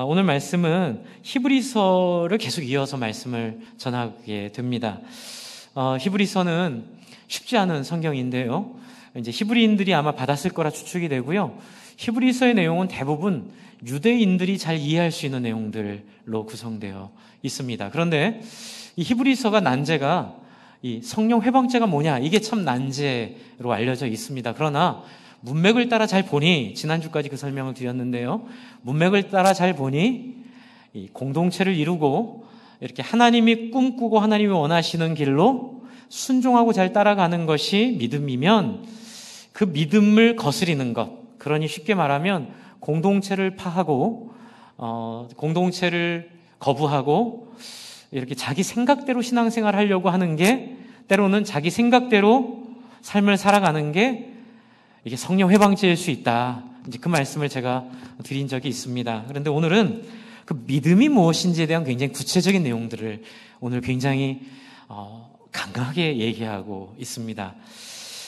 오늘 말씀은 히브리서를 계속 이어서 말씀을 전하게 됩니다. 히브리서는 쉽지 않은 성경인데요. 이제 히브리인들이 아마 받았을 거라 추측이 되고요. 히브리서의 내용은 대부분 유대인들이 잘 이해할 수 있는 내용들로 구성되어 있습니다. 그런데 이 히브리서가 난제가 이 성령 회방죄가 뭐냐, 이게 참 난제로 알려져 있습니다. 그러나 문맥을 따라 잘 보니, 지난주까지 그 설명을 드렸는데요, 문맥을 따라 잘 보니 이 공동체를 이루고 이렇게 하나님이 꿈꾸고 하나님이 원하시는 길로 순종하고 잘 따라가는 것이 믿음이면, 그 믿음을 거스리는 것, 그러니 쉽게 말하면 공동체를 파하고 공동체를 거부하고 이렇게 자기 생각대로 신앙생활을 하려고 하는 게, 때로는 자기 생각대로 삶을 살아가는 게 이게 성령 회방죄일 수 있다. 이제 그 말씀을 제가 드린 적이 있습니다. 그런데 오늘은 그 믿음이 무엇인지에 대한 굉장히 구체적인 내용들을 오늘 굉장히 강하게 얘기하고 있습니다.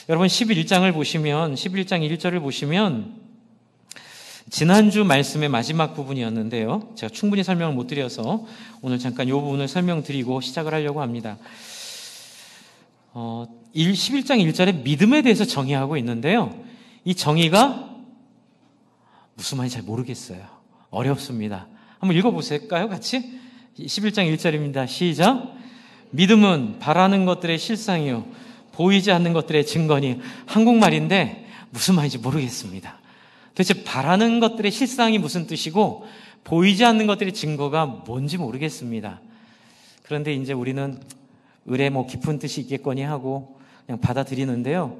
여러분 11장을 보시면, 11장 1절을 보시면 지난주 말씀의 마지막 부분이었는데요. 제가 충분히 설명을 못 드려서 오늘 잠깐 이 부분을 설명드리고 시작을 하려고 합니다. 11장 1절에 믿음에 대해서 정의하고 있는데요. 이 정의가 무슨 말인지 잘 모르겠어요. 어렵습니다. 한번 읽어보실까요? 같이? 11장 1절입니다. 시작. 믿음은 바라는 것들의 실상이요 보이지 않는 것들의 증거니. 한국말인데 무슨 말인지 모르겠습니다. 도대체 바라는 것들의 실상이 무슨 뜻이고 보이지 않는 것들의 증거가 뭔지 모르겠습니다. 그런데 이제 우리는 을에 깊은 뜻이 있겠거니 하고 그냥 받아들이는데요.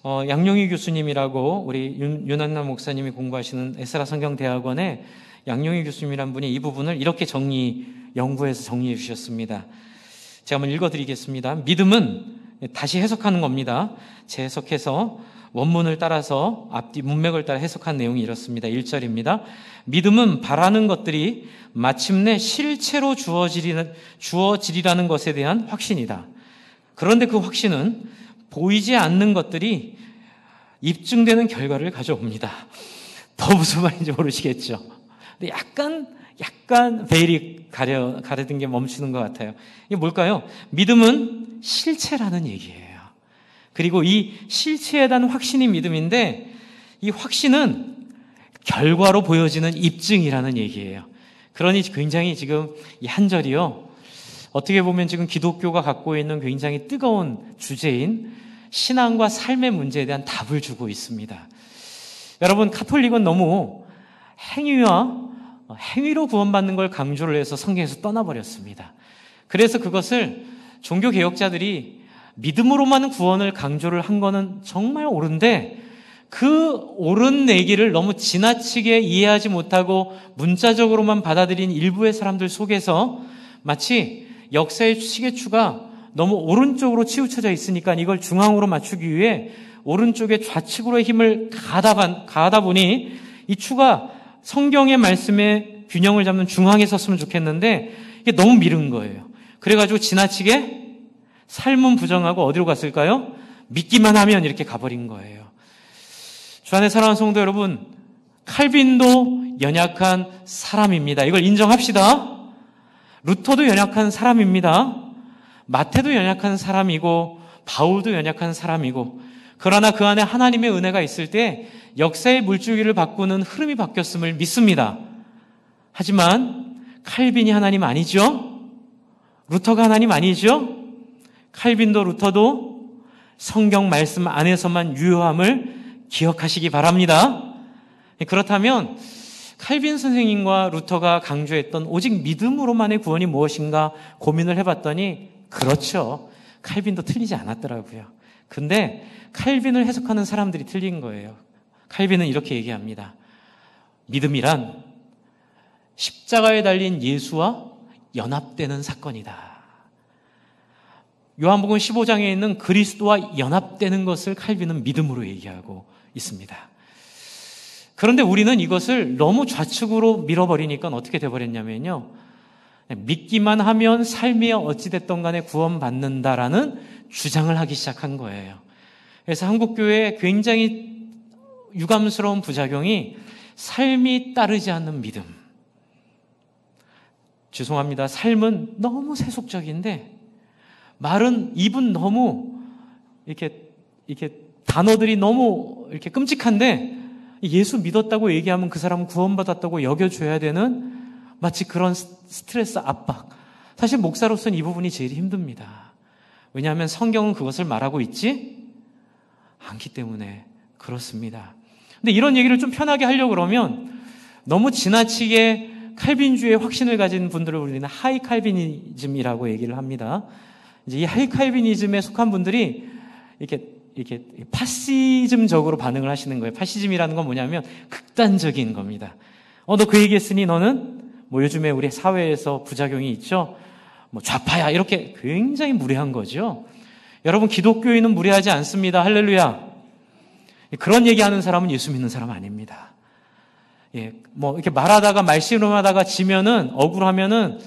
양용희 교수님이라고 우리 윤한남 목사님이 공부하시는 에스라 성경대학원의 양용희 교수님이란 분이 이 부분을 이렇게 연구해서 정리해 주셨습니다. 제가 한번 읽어드리겠습니다. 믿음은, 다시 해석하는 겁니다. 재해석해서 원문을 따라서 앞뒤 문맥을 따라 해석한 내용이 이렇습니다. 1절입니다. 믿음은 바라는 것들이 마침내 실체로 주어지리라는 것에 대한 확신이다. 그런데 그 확신은 보이지 않는 것들이 입증되는 결과를 가져옵니다. 더 무슨 말인지 모르시겠죠? 근데 약간 베일이 가려든 게 멈추는 것 같아요. 이게 뭘까요? 믿음은 실체라는 얘기예요. 그리고 이 실체에 대한 확신이 믿음인데, 이 확신은 결과로 보여지는 입증이라는 얘기예요. 그러니 굉장히 지금 이 한 절이요, 어떻게 보면 지금 기독교가 갖고 있는 굉장히 뜨거운 주제인 신앙과 삶의 문제에 대한 답을 주고 있습니다. 여러분, 카톨릭은 너무 행위로 구원받는 걸 강조를 해서 성경에서 떠나버렸습니다. 그래서 그것을 종교개혁자들이 믿음으로만 구원을 강조를 한 거는 정말 옳은데, 그 옳은 얘기를 너무 지나치게 이해하지 못하고 문자적으로만 받아들인 일부의 사람들 속에서 마치 역사의 시계추가 너무 오른쪽으로 치우쳐져 있으니까 이걸 중앙으로 맞추기 위해 오른쪽에 좌측으로의 힘을 가하다 보니 이 추가 성경의 말씀에 균형을 잡는 중앙에 섰으면 좋겠는데 이게 너무 미룬 거예요. 그래가지고 지나치게 삶은 부정하고 어디로 갔을까요? 믿기만 하면 이렇게 가버린 거예요. 주 안에 사랑하는 성도 여러분, 칼빈도 연약한 사람입니다. 이걸 인정합시다. 루터도 연약한 사람입니다. 마태도 연약한 사람이고 바울도 연약한 사람이고, 그러나 그 안에 하나님의 은혜가 있을 때 역사의 물줄기를 바꾸는 흐름이 바뀌었음을 믿습니다. 하지만 칼빈이 하나님 아니죠? 루터가 하나님 아니죠? 칼빈도 루터도 성경 말씀 안에서만 유효함을 기억하시기 바랍니다. 그렇다면 칼빈 선생님과 루터가 강조했던 오직 믿음으로만의 구원이 무엇인가 고민을 해봤더니, 그렇죠, 칼빈도 틀리지 않았더라고요. 근데 칼빈을 해석하는 사람들이 틀린 거예요. 칼빈은 이렇게 얘기합니다. 믿음이란 십자가에 달린 예수와 연합되는 사건이다. 요한복음 15장에 있는 그리스도와 연합되는 것을 칼빈은 믿음으로 얘기하고 있습니다. 그런데 우리는 이것을 너무 좌측으로 밀어버리니까 어떻게 돼버렸냐면요, 믿기만 하면 삶이 어찌됐든 간에 구원받는다라는 주장을 하기 시작한 거예요. 그래서 한국교회에 굉장히 유감스러운 부작용이 삶이 따르지 않는 믿음, 죄송합니다. 삶은 너무 세속적인데 말은 입은 너무 이렇게 단어들이 너무 이렇게 끔찍한데 예수 믿었다고 얘기하면 그 사람은 구원받았다고 여겨줘야 되는 마치 그런 스트레스 압박. 사실 목사로서는 이 부분이 제일 힘듭니다. 왜냐하면 성경은 그것을 말하고 있지 않기 때문에 그렇습니다. 근데 이런 얘기를 좀 편하게 하려고 그러면 너무 지나치게 칼빈주의에 확신을 가진 분들을 우리는 하이 칼비니즘이라고 얘기를 합니다. 이제 이 하이 칼비니즘에 속한 분들이 이렇게 파시즘적으로 반응을 하시는 거예요. 파시즘이라는 건 뭐냐면 극단적인 겁니다. 너 그 얘기했으니 너는 뭐 요즘에 우리 사회에서 부작용이 있죠. 뭐 좌파야 이렇게 굉장히 무례한 거죠. 여러분 기독교인은 무례하지 않습니다. 할렐루야. 그런 얘기하는 사람은 예수 믿는 사람 아닙니다. 뭐 이렇게 말하다가 말씨름하다가 지면은 억울하면은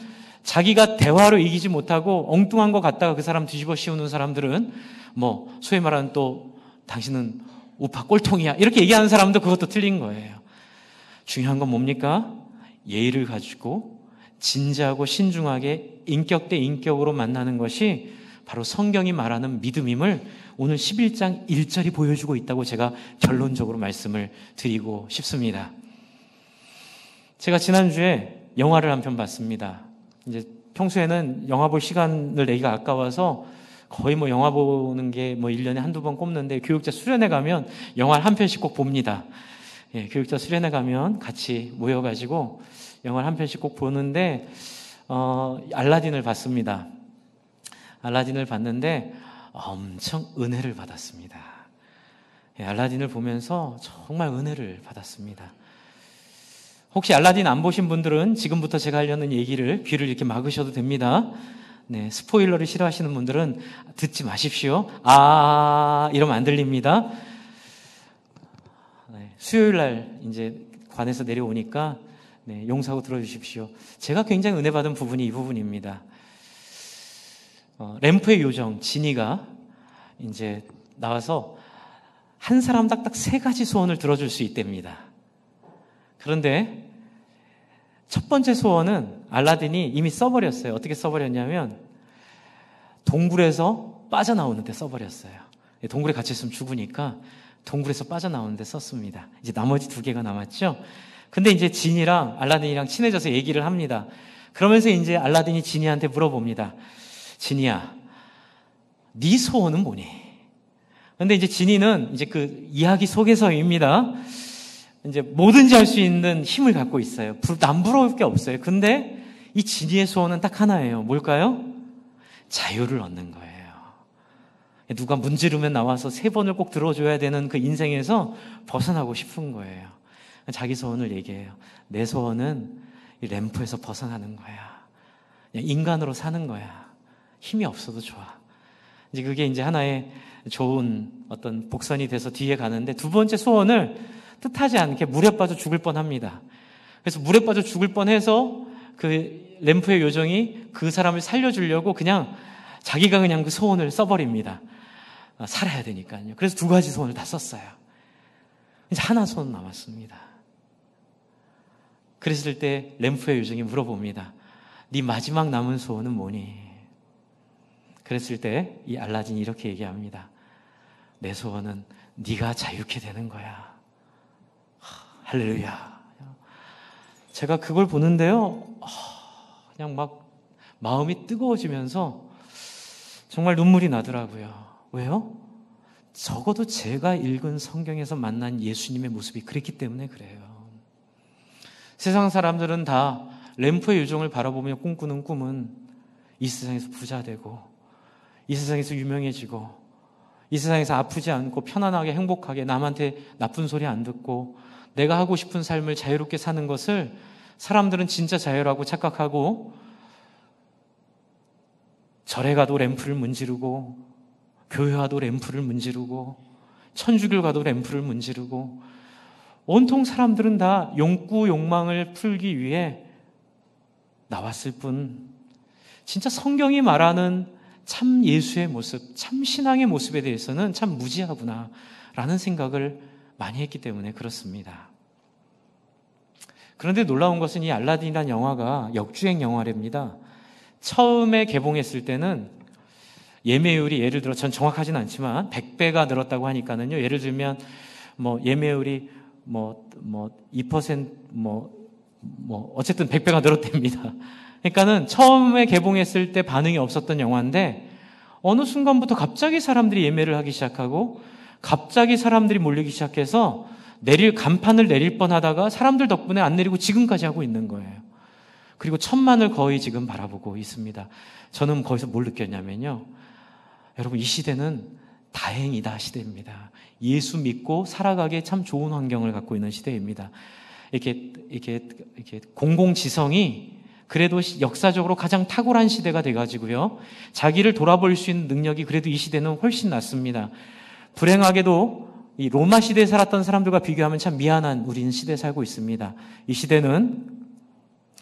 자기가 대화로 이기지 못하고 엉뚱한 거 갖다가 그 사람 뒤집어 씌우는 사람들은 뭐 소위 말하는 또 당신은 우파 꼴통이야 이렇게 얘기하는 사람도 그것도 틀린 거예요. 중요한 건 뭡니까? 예의를 가지고 진지하고 신중하게 인격 대 인격으로 만나는 것이 바로 성경이 말하는 믿음임을 오늘 11장 1절이 보여주고 있다고 제가 결론적으로 말씀을 드리고 싶습니다. 제가 지난주에 영화를 한 편 봤습니다. 이제 평소에는 영화 볼 시간을 내기가 아까워서 거의 뭐 영화 보는 게 뭐 1년에 한두 번 꼽는데 교육자 수련회 가면 영화를 한 편씩 꼭 봅니다. 교육자 수련회 가면 같이 모여가지고 영화를 한 편씩 꼭 보는데 알라딘을 봤습니다. 알라딘을 봤는데 엄청 은혜를 받았습니다. 알라딘을 보면서 정말 은혜를 받았습니다. 혹시 알라딘 안 보신 분들은 지금부터 제가 하려는 얘기를 귀를 이렇게 막으셔도 됩니다. 네, 스포일러를 싫어하시는 분들은 듣지 마십시오. 이러면 안 들립니다. 네, 수요일 날 이제 관에서 내려오니까 네, 용서하고 들어주십시오. 제가 굉장히 은혜 받은 부분이 이 부분입니다. 램프의 요정 진이가 이제 나와서 한 사람 딱딱 3가지 소원을 들어줄 수 있답니다. 그런데 첫 번째 소원은 알라딘이 이미 써버렸어요. 어떻게 써버렸냐면 동굴에서 빠져나오는데 써버렸어요. 동굴에 갇혔으면 죽으니까 동굴에서 빠져나오는데 썼습니다. 이제 나머지 2개가 남았죠. 근데 이제 진이랑 알라딘이랑 친해져서 얘기를 합니다. 그러면서 이제 알라딘이 진이한테 물어봅니다. 진이야, 네 소원은 뭐니? 근데 이제 진이는 이제 그 이야기 속에서입니다. 이제 뭐든지 할 수 있는 힘을 갖고 있어요. 남 부러울 게 없어요. 근데 이 진이의 소원은 딱 하나예요. 뭘까요? 자유를 얻는 거예요. 누가 문지르면 나와서 3번을 꼭 들어줘야 되는 그 인생에서 벗어나고 싶은 거예요. 자기 소원을 얘기해요. 내 소원은 이 램프에서 벗어나는 거야. 그냥 인간으로 사는 거야. 힘이 없어도 좋아. 이제 그게 이제 하나의 좋은 어떤 복선이 돼서 뒤에 가는데 2번째 소원을 뜻하지 않게 물에 빠져 죽을 뻔합니다. 그래서 물에 빠져 죽을 뻔해서 그 램프의 요정이 그 사람을 살려주려고 그냥 자기가 그냥 그 소원을 써버립니다. 살아야 되니까요. 그래서 2가지 소원을 다 썼어요. 이제 하나 소원 남았습니다. 그랬을 때 램프의 요정이 물어봅니다. 네 마지막 남은 소원은 뭐니? 그랬을 때 이 알라딘이 이렇게 얘기합니다. 내 소원은 네가 자유케 되는 거야. 할렐루야. 제가 그걸 보는데요. 그냥 막 마음이 뜨거워지면서 정말 눈물이 나더라고요. 왜요? 적어도 제가 읽은 성경에서 만난 예수님의 모습이 그랬기 때문에 그래요. 세상 사람들은 다 램프의 요정을 바라보며 꿈꾸는 꿈은 이 세상에서 부자 되고 이 세상에서 유명해지고 이 세상에서 아프지 않고 편안하게 행복하게 남한테 나쁜 소리 안 듣고 내가 하고 싶은 삶을 자유롭게 사는 것을 사람들은 진짜 자유라고 착각하고 절에 가도 램프를 문지르고 교회 가도 램프를 문지르고 천주교 가도 램프를 문지르고 온통 사람들은 다 욕구 욕망을 풀기 위해 나왔을 뿐 진짜 성경이 말하는 참 예수의 모습, 참 신앙의 모습에 대해서는 참 무지하구나 라는 생각을 많이 했기 때문에 그렇습니다. 그런데 놀라운 것은 이 알라딘이라는 영화가 역주행 영화랍니다. 처음에 개봉했을 때는 예매율이 예를 들어 전 정확하지는 않지만 100배가 늘었다고 하니까는요. 예를 들면 뭐 예매율이 2% 어쨌든 100배가 늘었답니다. 그러니까는 처음에 개봉했을 때 반응이 없었던 영화인데 어느 순간부터 갑자기 사람들이 예매를 하기 시작하고 갑자기 사람들이 몰리기 시작해서 간판을 내릴 뻔하다가 사람들 덕분에 안 내리고 지금까지 하고 있는 거예요. 그리고 1000만을 거의 지금 바라보고 있습니다. 저는 거기서 뭘 느꼈냐면요. 여러분, 이 시대는 다행이다 시대입니다. 예수 믿고 살아가기에 참 좋은 환경을 갖고 있는 시대입니다. 이렇게 공공지성이 그래도 역사적으로 가장 탁월한 시대가 돼가지고요. 자기를 돌아볼 수 있는 능력이 그래도 이 시대는 훨씬 낫습니다. 불행하게도 이 로마 시대에 살았던 사람들과 비교하면 참 미안한 우리는 시대에 살고 있습니다. 이 시대는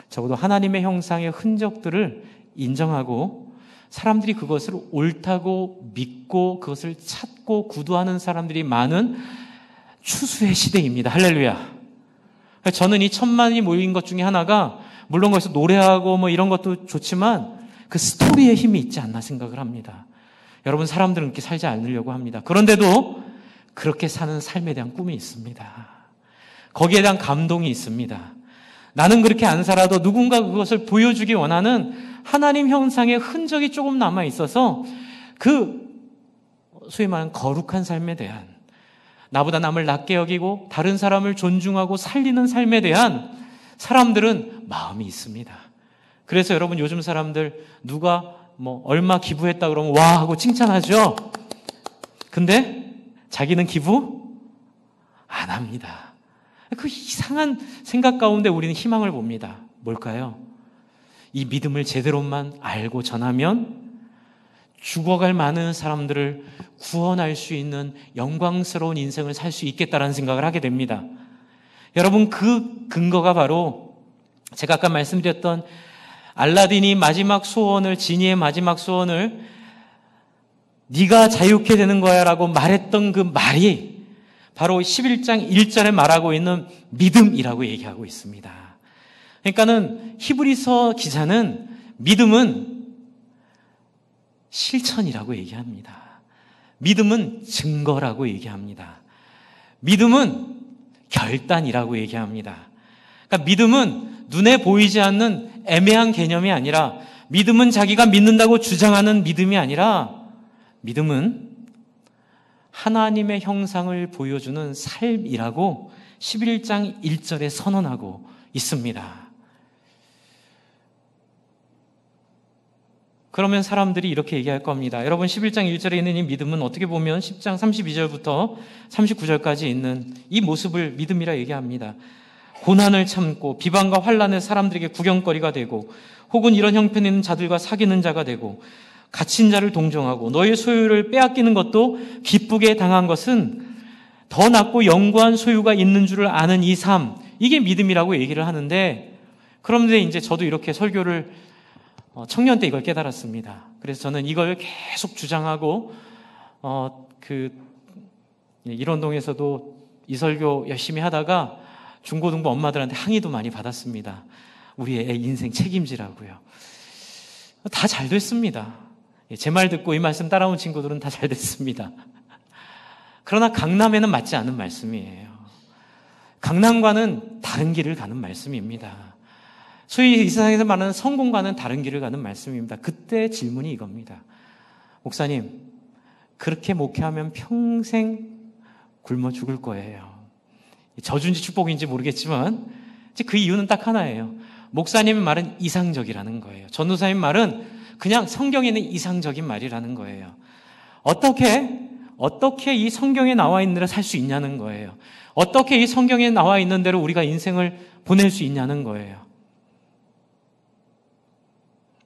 적어도 하나님의 형상의 흔적들을 인정하고 사람들이 그것을 옳다고 믿고 그것을 찾고 구두하는 사람들이 많은 추수의 시대입니다. 할렐루야. 저는 이 1000만이 모인 것 중에 하나가 물론 거기서 노래하고 뭐 이런 것도 좋지만 그 스토리의 힘이 있지 않나 생각을 합니다. 여러분, 사람들은 그렇게 살지 않으려고 합니다. 그런데도 그렇게 사는 삶에 대한 꿈이 있습니다. 거기에 대한 감동이 있습니다. 나는 그렇게 안 살아도 누군가 그것을 보여주기 원하는 하나님 형상의 흔적이 조금 남아 있어서 그 소위 말하는 거룩한 삶에 대한 나보다 남을 낮게 여기고 다른 사람을 존중하고 살리는 삶에 대한 사람들은 마음이 있습니다. 그래서 여러분, 요즘 사람들 누가 얼마 기부했다 그러면 와 하고 칭찬하죠. 근데 자기는 기부 안 합니다. 그 이상한 생각 가운데 우리는 희망을 봅니다. 뭘까요? 이 믿음을 제대로만 알고 전하면 죽어갈 많은 사람들을 구원할 수 있는 영광스러운 인생을 살 수 있겠다라는 생각을 하게 됩니다. 여러분, 그 근거가 바로 제가 아까 말씀드렸던 알라딘이 마지막 소원을, 지니의 마지막 소원을 네가 자유케 되는 거야 라고 말했던 그 말이 바로 11장 1절에 말하고 있는 믿음이라고 얘기하고 있습니다. 그러니까는 히브리서 기자는 믿음은 실천이라고 얘기합니다. 믿음은 증거라고 얘기합니다. 믿음은 결단이라고 얘기합니다. 그러니까 믿음은 눈에 보이지 않는 애매한 개념이 아니라 믿음은 자기가 믿는다고 주장하는 믿음이 아니라 믿음은 하나님의 형상을 보여주는 삶이라고 11장 1절에 선언하고 있습니다. 그러면 사람들이 이렇게 얘기할 겁니다. 여러분, 11장 1절에 있는 이 믿음은 어떻게 보면 10장 32절부터 39절까지 있는 이 모습을 믿음이라 얘기합니다. 고난을 참고 비방과 환난의 사람들에게 구경거리가 되고 혹은 이런 형편에 있는 자들과 사귀는 자가 되고 갇힌 자를 동정하고 너의 소유를 빼앗기는 것도 기쁘게 당한 것은 더 낫고 영구한 소유가 있는 줄을 아는 이 삶, 이게 믿음이라고 얘기를 하는데, 그런데 이제 저도 이렇게 설교를 청년 때 이걸 깨달았습니다. 그래서 저는 이걸 계속 주장하고 일원동에서도 이 설교 열심히 하다가 중고등부 엄마들한테 항의도 많이 받았습니다. 우리 애 인생 책임지라고요. 다 잘 됐습니다. 제 말 듣고 이 말씀 따라온 친구들은 다 잘 됐습니다. 그러나 강남에는 맞지 않는 말씀이에요. 강남과는 다른 길을 가는 말씀입니다. 소위 이 세상에서 말하는 성공과는 다른 길을 가는 말씀입니다. 그때 질문이 이겁니다. 목사님, 그렇게 목회하면 평생 굶어 죽을 거예요. 저주인지 축복인지 모르겠지만 그 이유는 딱 하나예요. 목사님의 말은 이상적이라는 거예요. 전도사님 말은 그냥 성경에 있는 이상적인 말이라는 거예요. 어떻게 이 성경에 나와 있는 대로 살 수 있냐는 거예요. 어떻게 이 성경에 나와 있는 대로 우리가 인생을 보낼 수 있냐는 거예요.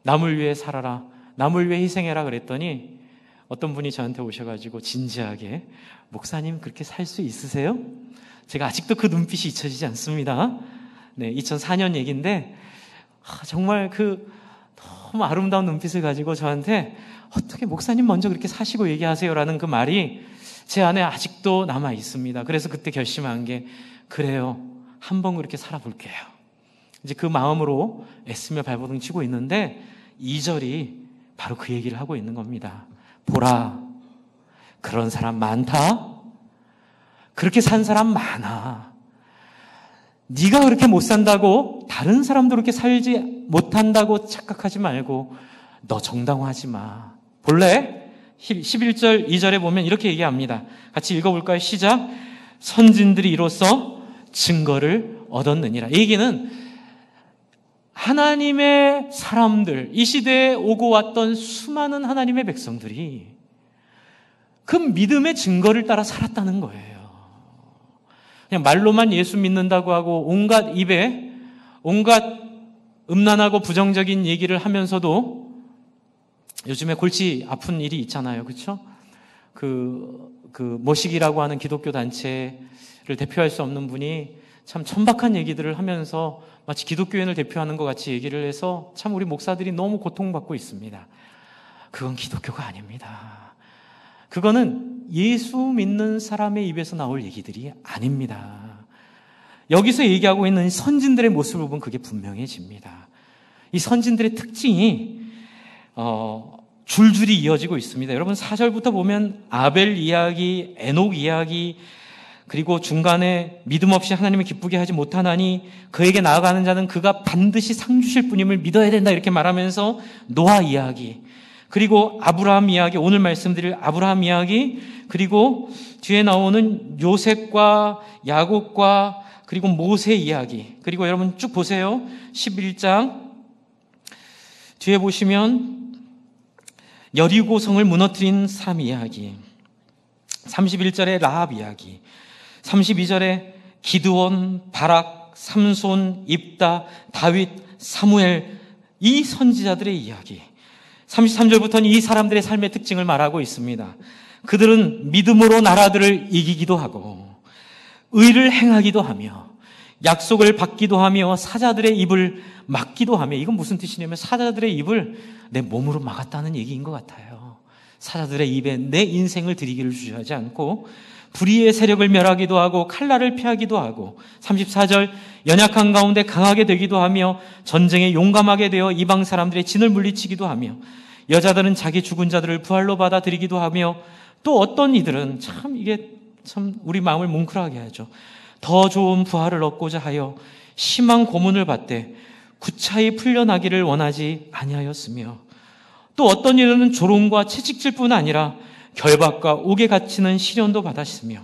남을 위해 살아라, 남을 위해 희생해라 그랬더니 어떤 분이 저한테 오셔가지고 진지하게, 목사님 그렇게 살 수 있으세요? 제가 아직도 그 눈빛이 잊혀지지 않습니다. 네, 2004년 얘기인데 정말 너무 아름다운 눈빛을 가지고 저한테 어떻게 목사님 먼저 그렇게 사시고 얘기하세요라는 그 말이 제 안에 아직도 남아 있습니다. 그래서 그때 결심한 게, 그래요, 한번 그렇게 살아볼게요. 이제 그 마음으로 애쓰며 발버둥 치고 있는데 2절이 바로 그 얘기를 하고 있는 겁니다. 보라, 그런 사람 많다. 그렇게 산 사람 많아. 네가 그렇게 못 산다고 다른 사람도 그렇게 살지 못한다고 착각하지 말고 너 정당화하지 마. 볼래? 11절 2절에 보면 이렇게 얘기합니다. 같이 읽어볼까요? 시작. 선진들이 이로써 증거를 얻었느니라. 이 얘기는 하나님의 사람들, 이 시대에 오고 왔던 수많은 하나님의 백성들이 그 믿음의 증거를 따라 살았다는 거예요. 그냥 말로만 예수 믿는다고 하고 온갖 입에 온갖 음란하고 부정적인 얘기를 하면서도 요즘에 골치 아픈 일이 있잖아요. 그렇죠? 모식이라고 하는 기독교 단체를 대표할 수 없는 분이 참 천박한 얘기들을 하면서 마치 기독교인을 대표하는 것 같이 얘기를 해서 참 우리 목사들이 너무 고통받고 있습니다. 그건 기독교가 아닙니다. 그거는 예수 믿는 사람의 입에서 나올 얘기들이 아닙니다. 여기서 얘기하고 있는 선진들의 모습을 보면 그게 분명해집니다. 이 선진들의 특징이 줄줄이 이어지고 있습니다. 여러분 4절부터 보면 아벨 이야기, 에녹 이야기, 그리고 중간에 믿음 없이 하나님을 기쁘게 하지 못하나니 그에게 나아가는 자는 그가 반드시 상 주실 분임을 믿어야 된다 이렇게 말하면서 노아 이야기, 그리고 아브라함 이야기, 오늘 말씀드릴 아브라함 이야기, 그리고 뒤에 나오는 요셉과 야곱과 그리고 모세 이야기, 그리고 여러분 쭉 보세요. 11장 뒤에 보시면 여리고성을 무너뜨린 사람 이야기, 31절에 라합 이야기, 32절에 기드온, 바락, 삼손, 입다, 다윗, 사무엘, 이 선지자들의 이야기, 33절부터는 이 사람들의 삶의 특징을 말하고 있습니다. 그들은 믿음으로 나라들을 이기기도 하고 의를 행하기도 하며 약속을 받기도 하며 사자들의 입을 막기도 하며, 이건 무슨 뜻이냐면 사자들의 입을 내 몸으로 막았다는 얘기인 것 같아요. 사자들의 입에 내 인생을 들이기를 주저하지 않고 불의의 세력을 멸하기도 하고 칼날을 피하기도 하고, 34절 연약한 가운데 강하게 되기도 하며 전쟁에 용감하게 되어 이방 사람들의 진을 물리치기도 하며 여자들은 자기 죽은 자들을 부활로 받아들이기도 하며, 또 어떤 이들은 참 이게 참 우리 마음을 뭉클하게 하죠. 더 좋은 부활을 얻고자 하여 심한 고문을 받되 구차히 풀려나기를 원하지 아니하였으며, 또 어떤 이들은 조롱과 채찍질뿐 아니라 결박과 옥에 갇히는 시련도 받았으며.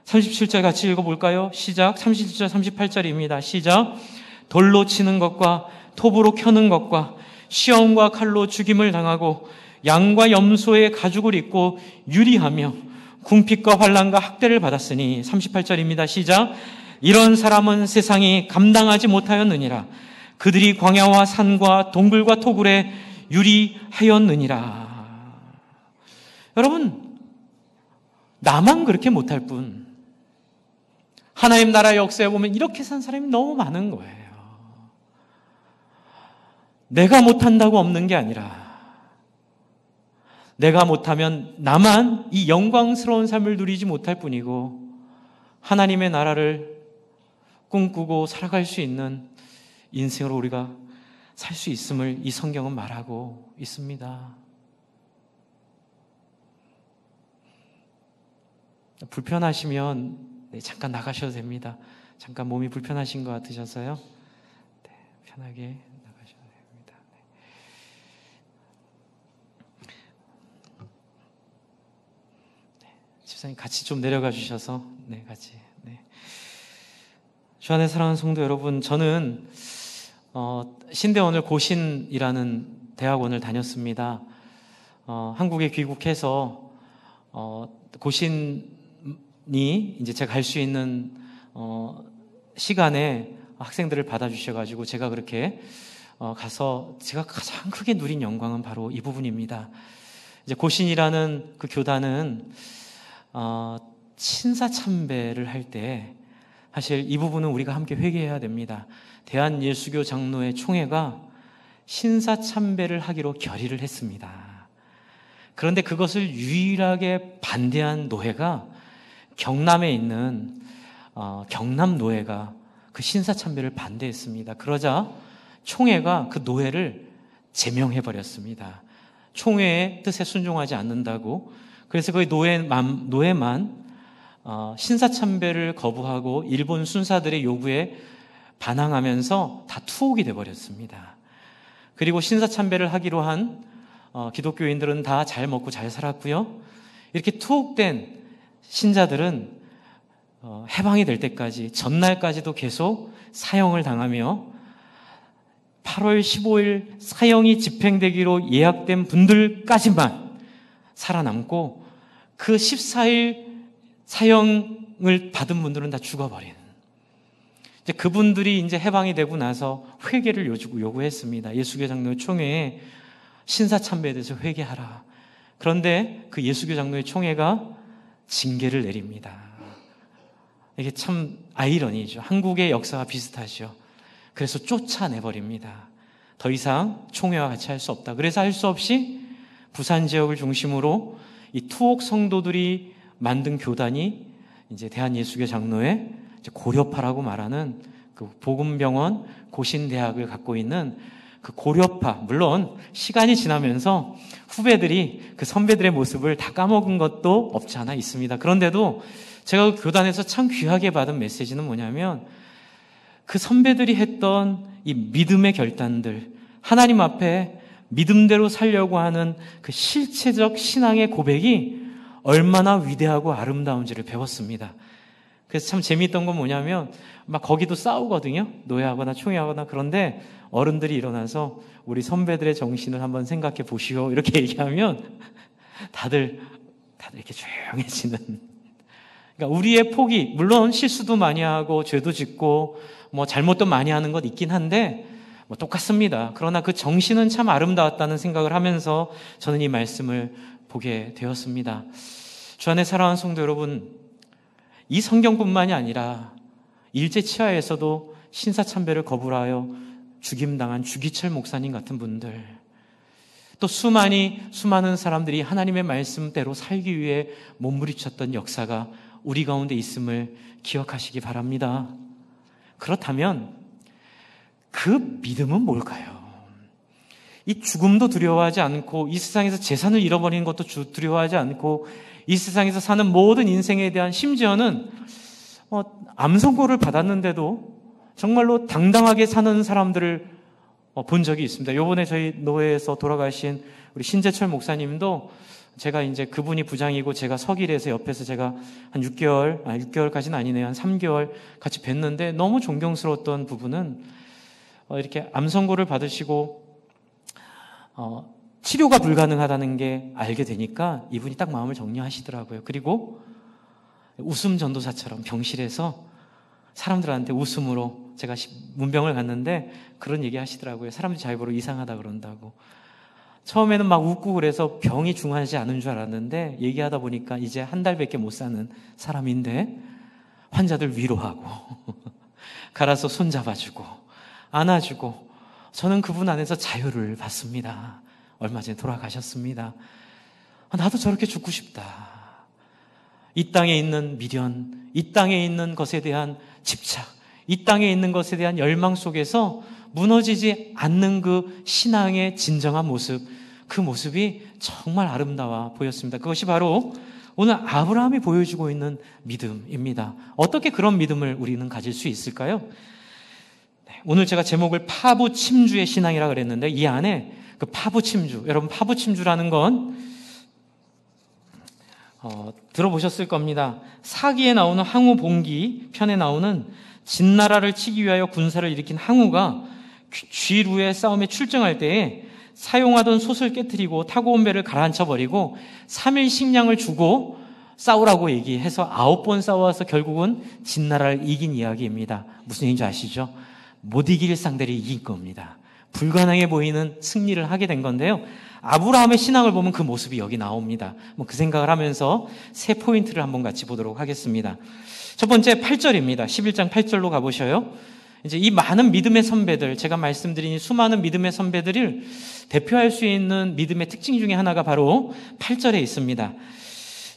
37절 같이 읽어볼까요? 시작. 37절 38절입니다. 시작. 돌로 치는 것과 톱으로 켜는 것과 시험과 칼로 죽임을 당하고 양과 염소의 가죽을 입고 유리하며 궁핍과 환난과 학대를 받았으니. 38절입니다. 시작. 이런 사람은 세상이 감당하지 못하였느니라. 그들이 광야와 산과 동굴과 토굴에 유리하였느니라. 여러분, 나만 그렇게 못할 뿐 하나님 나라의 역사에 보면 이렇게 산 사람이 너무 많은 거예요. 내가 못한다고 없는 게 아니라 내가 못하면 나만 이 영광스러운 삶을 누리지 못할 뿐이고 하나님의 나라를 꿈꾸고 살아갈 수 있는 인생으로 우리가 살 수 있음을 이 성경은 말하고 있습니다. 불편하시면 잠깐 나가셔도 됩니다. 잠깐 몸이 불편하신 것 같으셔서요. 네, 편하게 나가셔도 됩니다. 네. 집사님 같이 좀 내려가 주셔서 같이. 주 안에 사랑하는 성도 여러분, 저는 신대원을 고신이라는 대학원을 다녔습니다. 한국에 귀국해서 고신이 이제 제가 갈 수 있는 시간에 학생들을 받아주셔가지고 제가 그렇게 가서 제가 가장 크게 누린 영광은 바로 이 부분입니다. 이제 고신이라는 그 교단은 친사참배를 할 때 사실 이 부분은 우리가 함께 회개해야 됩니다. 대한예수교 장로회 총회가 신사참배를 하기로 결의를 했습니다. 그런데 그것을 유일하게 반대한 노회가 경남에 있는 경남노회가 그 신사참배를 반대했습니다. 그러자 총회가 그 노예를 제명해버렸습니다. 총회의 뜻에 순종하지 않는다고. 그래서 그 노예만 신사참배를 거부하고 일본 순사들의 요구에 반항하면서 다 투옥이 돼버렸습니다. 그리고 신사참배를 하기로 한 기독교인들은 다 잘 먹고 잘 살았고요. 이렇게 투옥된 신자들은 해방이 될 때까지, 전날까지도 계속 사형을 당하며 8월 15일 사형이 집행되기로 예약된 분들까지만 살아남고, 그 14일 사형을 받은 분들은 다 죽어버린, 이제 그분들이 이제 해방이 되고 나서 회개를 요구했습니다. 예수교 장로회 총회에 신사참배에 대해서 회개하라. 그런데 그 예수교 장로회 총회가 징계를 내립니다. 이게 참 아이러니죠. 한국의 역사와 비슷하죠. 그래서 쫓아내버립니다. 더 이상 총회와 같이 할 수 없다. 그래서 할 수 없이 부산 지역을 중심으로 이 투옥 성도들이 만든 교단이 이제 대한예수교 장로회 고려파라고 말하는 그 복음병원 고신대학을 갖고 있는 그 고려파, 물론 시간이 지나면서 후배들이 그 선배들의 모습을 다 까먹은 것도 없지 않아 있습니다. 그런데도 제가 그 교단에서 참 귀하게 받은 메시지는 뭐냐면, 그 선배들이 했던 이 믿음의 결단들, 하나님 앞에 믿음대로 살려고 하는 그 실체적 신앙의 고백이 얼마나 위대하고 아름다운지를 배웠습니다. 그래서 참 재미있던 건 뭐냐면, 막 거기도 싸우거든요. 노예하거나 총회하거나. 그런데 어른들이 일어나서 우리 선배들의 정신을 한번 생각해 보시오, 이렇게 얘기하면 다들 이렇게 조용해지는. 그러니까 우리의 폭이, 물론 실수도 많이 하고 죄도 짓고 뭐 잘못도 많이 하는 것 있긴 한데 뭐 똑같습니다. 그러나 그 정신은 참 아름다웠다는 생각을 하면서 저는 이 말씀을 보게 되었습니다. 주 안에 사랑하는 성도 여러분, 이 성경뿐만이 아니라 일제치하에서도 신사참배를 거부하여 죽임당한 주기철 목사님 같은 분들, 또 수많은 사람들이 하나님의 말씀대로 살기 위해 몸부림쳤던 역사가 우리 가운데 있음을 기억하시기 바랍니다. 그렇다면 그 믿음은 뭘까요? 이 죽음도 두려워하지 않고, 이 세상에서 재산을 잃어버리는 것도 두려워하지 않고, 이 세상에서 사는 모든 인생에 대한, 심지어는 암 선고를 받았는데도 정말로 당당하게 사는 사람들을 본 적이 있습니다. 요번에 저희 노회에서 돌아가신 우리 신재철 목사님도, 제가 이제 그분이 부장이고 제가 서길에서 옆에서 제가 한 6개월까지는 아니네요. 한 3개월 같이 뵀는데, 너무 존경스러웠던 부분은 이렇게 암 선고를 받으시고 치료가 불가능하다는 게 알게 되니까 이분이 딱 마음을 정리하시더라고요. 그리고 웃음 전도사처럼 병실에서 사람들한테 웃음으로, 제가 문병을 갔는데 그런 얘기 하시더라고요. 사람들이 잘 보러 이상하다 그런다고. 처음에는 막 웃고 그래서 병이 중하지 않은 줄 알았는데, 얘기하다 보니까 이제 한 달밖에 못 사는 사람인데 환자들 위로하고 갈아서 손잡아주고 안아주고, 저는 그분 안에서 자유를 받습니다. 얼마 전에 돌아가셨습니다. 나도 저렇게 죽고 싶다. 이 땅에 있는 미련, 이 땅에 있는 것에 대한 집착, 이 땅에 있는 것에 대한 열망 속에서 무너지지 않는 그 신앙의 진정한 모습, 그 모습이 정말 아름다워 보였습니다. 그것이 바로 오늘 아브라함이 보여주고 있는 믿음입니다. 어떻게 그런 믿음을 우리는 가질 수 있을까요? 오늘 제가 제목을 파부침주의 신앙이라 그랬는데, 이 안에 그 파부침주, 여러분 파부침주라는 건 들어보셨을 겁니다. 사기에 나오는 항우 봉기 편에 나오는 진나라를 치기 위하여 군사를 일으킨 항우가 쥐루의 싸움에 출정할 때에 사용하던 솥을 깨뜨리고 타고 온 배를 가라앉혀버리고 3일 식량을 주고 싸우라고 얘기해서 9번 싸워서 결국은 진나라를 이긴 이야기입니다. 무슨 얘기인지 아시죠? 못 이길 상대를 이긴 겁니다. 불가능해 보이는 승리를 하게 된 건데요. 아브라함의 신앙을 보면 그 모습이 여기 나옵니다. 그 생각을 하면서 세 포인트를 한번 같이 보도록 하겠습니다. 첫 번째 8절입니다. 11장 8절로 가보셔요. 이제 이 많은 믿음의 선배들, 제가 말씀드린 수많은 믿음의 선배들을 대표할 수 있는 믿음의 특징 중에 하나가 바로 8절에 있습니다.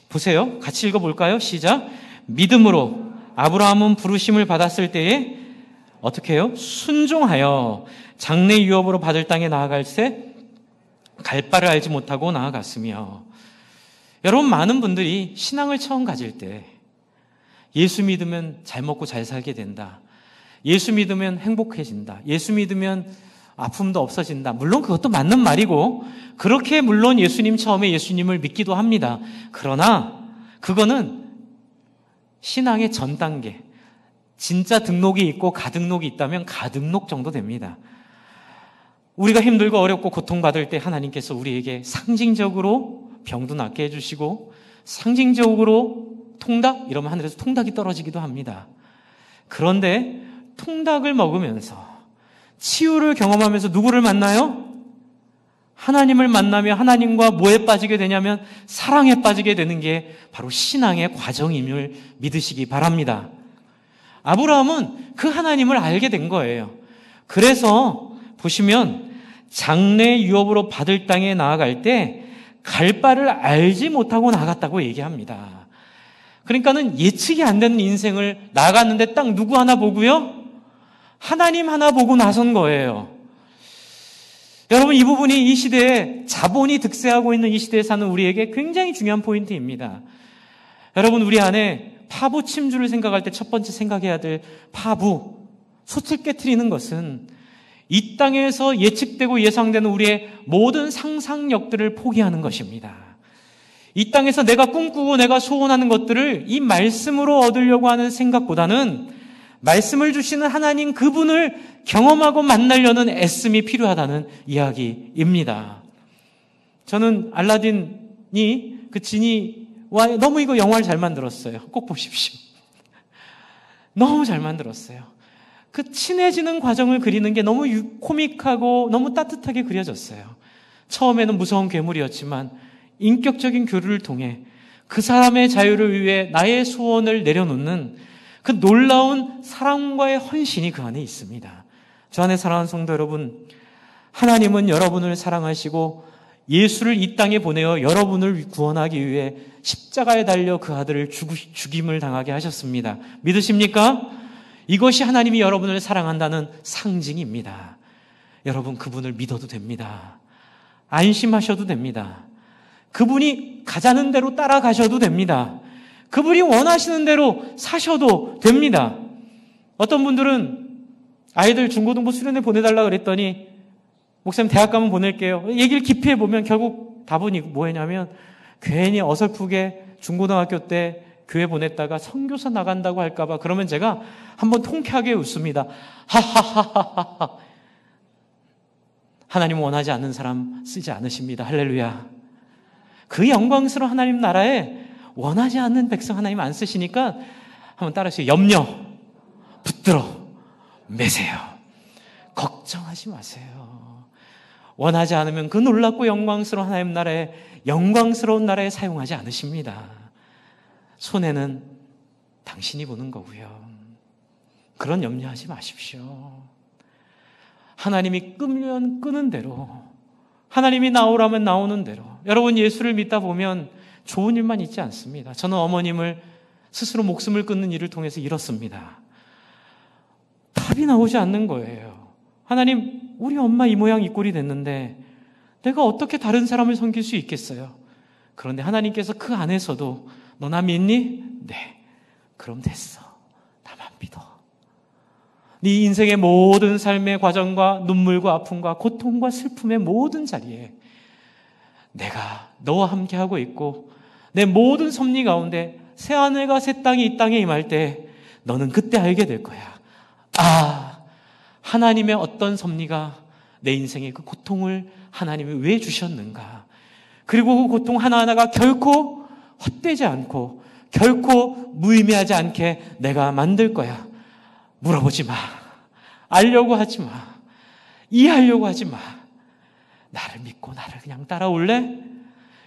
보세요. 같이 읽어볼까요? 시작. 믿음으로 아브라함은 부르심을 받았을 때에 어떻게 해요? 순종하여 장래 유업으로 받을 땅에 나아갈 새 갈 바를 알지 못하고 나아갔으며. 여러분, 많은 분들이 신앙을 처음 가질 때 예수 믿으면 잘 먹고 잘 살게 된다, 예수 믿으면 행복해진다, 예수 믿으면 아픔도 없어진다. 물론 그것도 맞는 말이고, 그렇게 물론 예수님 처음에 예수님을 믿기도 합니다. 그러나 그거는 신앙의 전 단계, 진짜 등록이 있고 가등록이 있다면 가등록 정도 됩니다. 우리가 힘들고 어렵고 고통받을 때 하나님께서 우리에게 상징적으로 병도 낫게 해주시고, 상징적으로 통닭? 이러면 하늘에서 통닭이 떨어지기도 합니다. 그런데 통닭을 먹으면서 치유를 경험하면서 누구를 만나요? 하나님을 만나며 하나님과 뭐에 빠지게 되냐면 사랑에 빠지게 되는 게 바로 신앙의 과정임을 믿으시기 바랍니다. 아브라함은 그 하나님을 알게 된 거예요. 그래서 보시면 장래 유업으로 받을 땅에 나아갈 때 갈 바를 알지 못하고 나갔다고 얘기합니다. 그러니까는 예측이 안 되는 인생을 나갔는데 딱 누구 하나 보고요? 하나님 하나 보고 나선 거예요. 여러분, 이 부분이 이 시대에 자본이 득세하고 있는 이 시대에 사는 우리에게 굉장히 중요한 포인트입니다. 여러분, 우리 안에 파부 침주를 생각할 때 첫 번째 생각해야 될 파부, 솥을 깨트리는 것은 이 땅에서 예측되고 예상되는 우리의 모든 상상력들을 포기하는 것입니다. 이 땅에서 내가 꿈꾸고 내가 소원하는 것들을 이 말씀으로 얻으려고 하는 생각보다는 말씀을 주시는 하나님 그분을 경험하고 만나려는 애씀이 필요하다는 이야기입니다. 저는 알라딘이 그 지니와 너무 이거 영화를 잘 만들었어요. 꼭 보십시오. 너무 잘 만들었어요. 그 친해지는 과정을 그리는 게 너무 코믹하고 너무 따뜻하게 그려졌어요. 처음에는 무서운 괴물이었지만 인격적인 교류를 통해 그 사람의 자유를 위해 나의 소원을 내려놓는 그 놀라운 사랑과의 헌신이 그 안에 있습니다. 저 안에 사랑하는 성도 여러분, 하나님은 여러분을 사랑하시고 예수를 이 땅에 보내어 여러분을 구원하기 위해 십자가에 달려 그 아들을 죽임을 당하게 하셨습니다. 믿으십니까? 이것이 하나님이 여러분을 사랑한다는 상징입니다. 여러분, 그분을 믿어도 됩니다. 안심하셔도 됩니다. 그분이 가자는 대로 따라가셔도 됩니다. 그분이 원하시는 대로 사셔도 됩니다. 어떤 분들은 아이들 중고등부 수련회 보내달라 그랬더니 목사님 대학 가면 보낼게요. 얘기를 깊이 해보면 결국 답은 뭐냐면 괜히 어설프게 중고등학교 때 교회 보냈다가 선교사 나간다고 할까봐. 그러면 제가 한번 통쾌하게 웃습니다. 하하하하하. 하나님 원하지 않는 사람 쓰지 않으십니다. 할렐루야. 그 영광스러운 하나님 나라에 원하지 않는 백성 하나님 안 쓰시니까 한번 따라하세요. 염려 붙들어 매세요. 걱정하지 마세요. 원하지 않으면 그 놀랍고 영광스러운 하나님 나라에, 영광스러운 나라에 사용하지 않으십니다. 손해는 당신이 보는 거고요. 그런 염려하지 마십시오. 하나님이 끄면 끄는 대로, 하나님이 나오라면 나오는 대로. 여러분, 예수를 믿다 보면 좋은 일만 있지 않습니다. 저는 어머님을 스스로 목숨을 끊는 일을 통해서 잃었습니다. 답이 나오지 않는 거예요. 하나님, 우리 엄마 이 모양 이 꼴이 됐는데 내가 어떻게 다른 사람을 섬길 수 있겠어요? 그런데 하나님께서 그 안에서도 너 나 믿니? 네. 그럼 됐어. 나만 믿어. 네 인생의 모든 삶의 과정과 눈물과 아픔과 고통과 슬픔의 모든 자리에 내가 너와 함께하고 있고 내 모든 섭리 가운데 새하늘과 새 땅이 이 땅에 임할 때 너는 그때 알게 될 거야. 아, 하나님의 어떤 섭리가 내 인생의 그 고통을 하나님이 왜 주셨는가. 그리고 그 고통 하나하나가 결코 헛되지 않고 결코 무의미하지 않게 내가 만들 거야. 물어보지 마. 알려고 하지 마. 이해하려고 하지 마. 나를 믿고 나를 그냥 따라올래?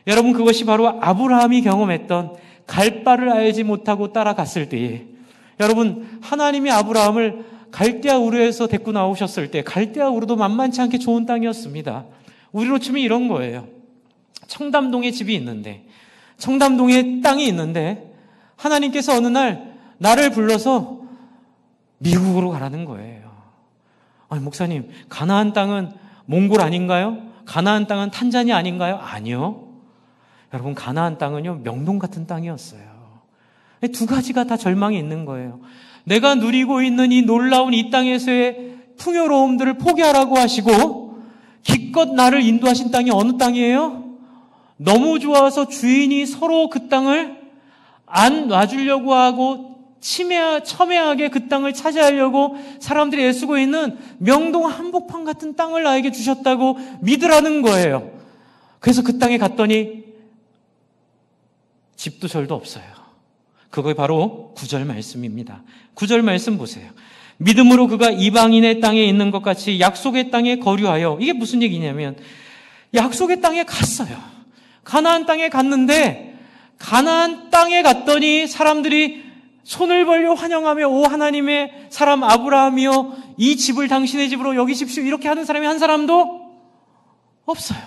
여러분, 그것이 바로 아브라함이 경험했던 갈 바를 알지 못하고 따라갔을 때에, 여러분, 하나님이 아브라함을 갈대아 우르에서 데리고 나오셨을 때 갈대아 우르도 만만치 않게 좋은 땅이었습니다. 우리로 치면 이런 거예요. 청담동에 집이 있는데, 청담동에 땅이 있는데 하나님께서 어느 날 나를 불러서 미국으로 가라는 거예요. 아니, 목사님, 가나안 땅은 몽골 아닌가요? 가나안 땅은 탄자니아 아닌가요? 아니요. 여러분, 가나안 땅은요, 명동 같은 땅이었어요. 두 가지가 다 절망이 있는 거예요. 내가 누리고 있는 이 놀라운 이 땅에서의 풍요로움들을 포기하라고 하시고 기껏 나를 인도하신 땅이 어느 땅이에요? 너무 좋아서 주인이 서로 그 땅을 안 놔주려고 하고 첨예하게 그 땅을 차지하려고 사람들이 애쓰고 있는 명동 한복판 같은 땅을 나에게 주셨다고 믿으라는 거예요. 그래서 그 땅에 갔더니 집도 절도 없어요. 그거 바로 9절 말씀입니다. 9절 말씀 보세요. 믿음으로 그가 이방인의 땅에 있는 것 같이 약속의 땅에 거류하여, 이게 무슨 얘기냐면 약속의 땅에 갔어요. 가나안 땅에 갔는데 가나안 땅에 갔더니 사람들이 손을 벌려 환영하며 오 하나님의 사람 아브라함이여 이 집을 당신의 집으로 여기십시오 이렇게 하는 사람이 한 사람도 없어요.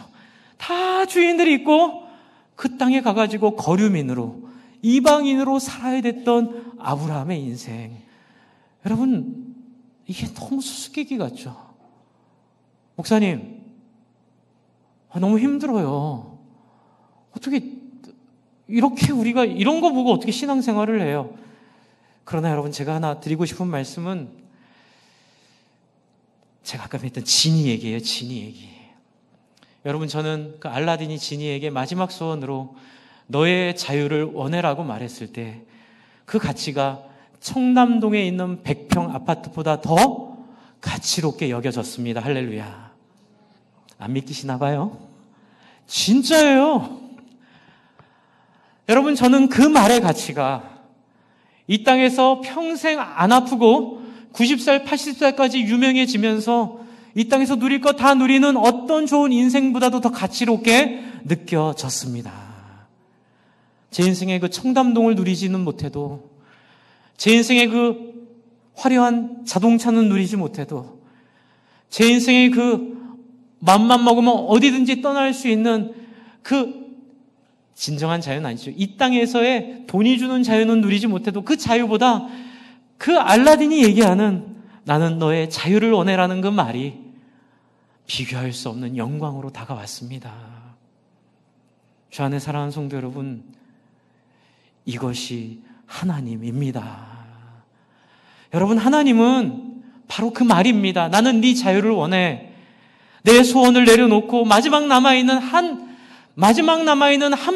다 주인들이 있고 그 땅에 가가지고 거류민으로 이방인으로 살아야 됐던 아브라함의 인생. 여러분, 이게 너무 수수께끼 같죠? 목사님, 너무 힘들어요. 어떻게 이렇게 우리가 이런 거 보고 어떻게 신앙생활을 해요? 그러나 여러분, 제가 하나 드리고 싶은 말씀은 제가 아까 했던 지니 얘기예요. 지니 얘기. 여러분, 저는 그 알라딘이 지니에게 마지막 소원으로 너의 자유를 원해라고 말했을 때 그 가치가 청담동에 있는 100평 아파트보다 더 가치롭게 여겨졌습니다. 할렐루야. 안 믿기시나 봐요? 진짜예요. 여러분, 저는 그 말의 가치가 이 땅에서 평생 안 아프고 90살, 80살까지 유명해지면서 이 땅에서 누릴 거 다 누리는 어떤 좋은 인생보다도 더 가치롭게 느껴졌습니다. 제 인생의 그 청담동을 누리지는 못해도, 제 인생의 그 화려한 자동차는 누리지 못해도, 제 인생의 그 맘만 먹으면 어디든지 떠날 수 있는 그 진정한 자유는 아니죠. 이 땅에서의 돈이 주는 자유는 누리지 못해도 그 자유보다 그 알라딘이 얘기하는 나는 너의 자유를 원해라는 그 말이 비교할 수 없는 영광으로 다가왔습니다. 주 안에 사랑하는 성도 여러분, 이것이 하나님입니다. 여러분, 하나님은 바로 그 말입니다. 나는 네 자유를 원해. 내 소원을 내려놓고 마지막 남아있는 한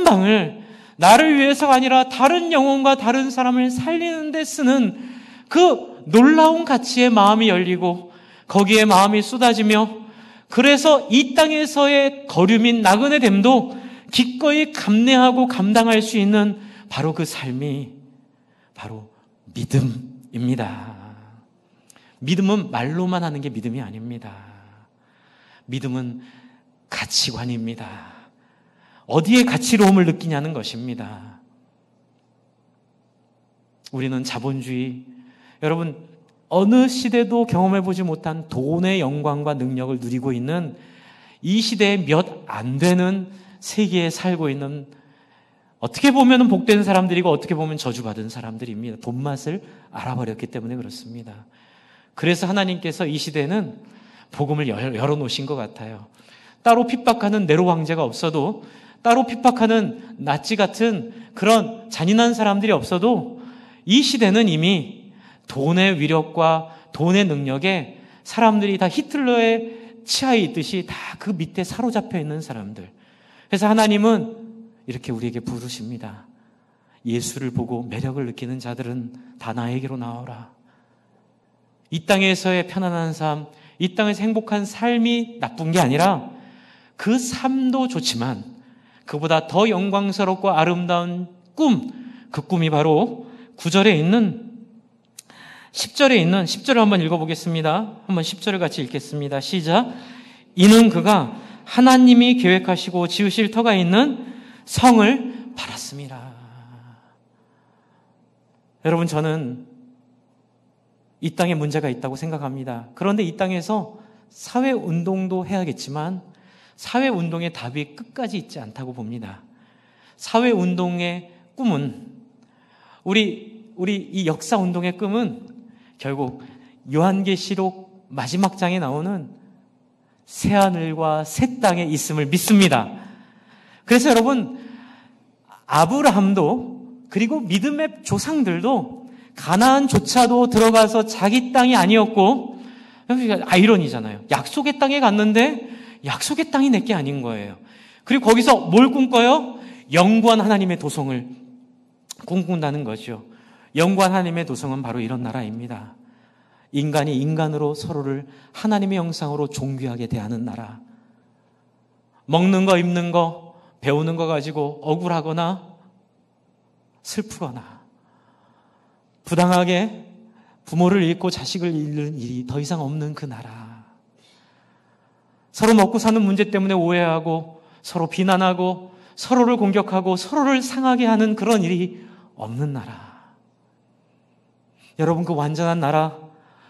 방을 나를 위해서가 아니라 다른 영혼과 다른 사람을 살리는 데 쓰는 그 놀라운 가치에 마음이 열리고 거기에 마음이 쏟아지며, 그래서 이 땅에서의 거류민 나그네 됨도 기꺼이 감내하고 감당할 수 있는 바로 그 삶이 바로 믿음입니다. 믿음은 말로만 하는 게 믿음이 아닙니다. 믿음은 가치관입니다. 어디에 가치로움을 느끼냐는 것입니다. 우리는 자본주의, 여러분 어느 시대도 경험해보지 못한 돈의 영광과 능력을 누리고 있는 이 시대에 몇 안 되는 세계에 살고 있는, 어떻게 보면 복된 사람들이고 어떻게 보면 저주받은 사람들입니다. 돈 맛을 알아버렸기 때문에 그렇습니다. 그래서 하나님께서 이 시대는 복음을 열어놓으신 것 같아요. 따로 핍박하는 네로 황제가 없어도, 따로 핍박하는 나치 같은 그런 잔인한 사람들이 없어도 이 시대는 이미 돈의 위력과 돈의 능력에 사람들이 다 히틀러의 치하에 있듯이 다 그 밑에 사로잡혀 있는 사람들. 그래서 하나님은 이렇게 우리에게 부르십니다. 예수를 보고 매력을 느끼는 자들은 다 나에게로 나오라. 이 땅에서의 편안한 삶, 이 땅에서 행복한 삶이 나쁜 게 아니라 그 삶도 좋지만 그보다 더 영광스럽고 아름다운 꿈, 그 꿈이 바로 9절에 있는 10절을 한번 읽어보겠습니다. 한번 10절을 같이 읽겠습니다. 시작. 이는 그가 하나님이 계획하시고 지으실 터가 있는 성을 팔았습니다. 여러분, 저는 이 땅에 문제가 있다고 생각합니다. 그런데 이 땅에서 사회운동도 해야겠지만 사회운동의 답이 끝까지 있지 않다고 봅니다. 사회운동의 꿈은, 우리 이 역사운동의 꿈은 결국 요한계시록 마지막 장에 나오는 새하늘과 새 땅에 있음을 믿습니다. 그래서 여러분, 아브라함도 그리고 믿음의 조상들도 가나안조차도 들어가서 자기 땅이 아니었고, 아이러니잖아요. 약속의 땅에 갔는데 약속의 땅이 내게 아닌 거예요. 그리고 거기서 뭘 꿈꿔요? 영구한 하나님의 도성을 꿈꾼다는 거죠. 영구한 하나님의 도성은 바로 이런 나라입니다. 인간이 인간으로 서로를 하나님의 형상으로 존귀하게 대하는 나라. 먹는 거, 입는 거, 배우는 거 가지고 억울하거나 슬프거나 부당하게 부모를 잃고 자식을 잃는 일이 더 이상 없는 그 나라. 서로 먹고 사는 문제 때문에 오해하고 서로 비난하고 서로를 공격하고 서로를 상하게 하는 그런 일이 없는 나라. 여러분, 그 완전한 나라,